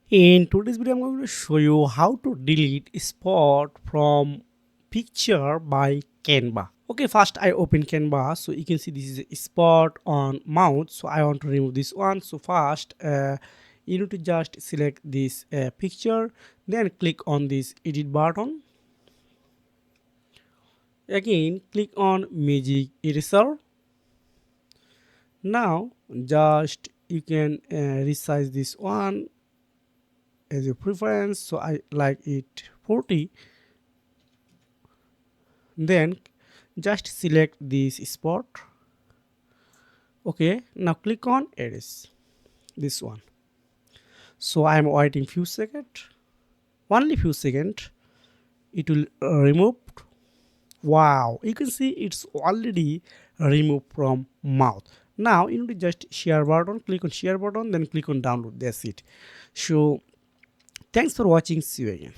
In today's video, I'm going to show you how to delete spot from picture by Canva. Okay, first I open Canva, so you can see this is a spot on mouth. So I want to remove this one. So first, you need to just select this picture, then click on this edit button. Again, click on magic eraser. Now, just you can resize this one as your preference, so I like it 40. Then just select this spot. Okay, now click on erase this one. So I am waiting few seconds, only few seconds, it will remove. Wow, you can see it's already removed from mouth. Now you need to just share button, click on share button, then click on download. That's it. So thanks for watching, see you again.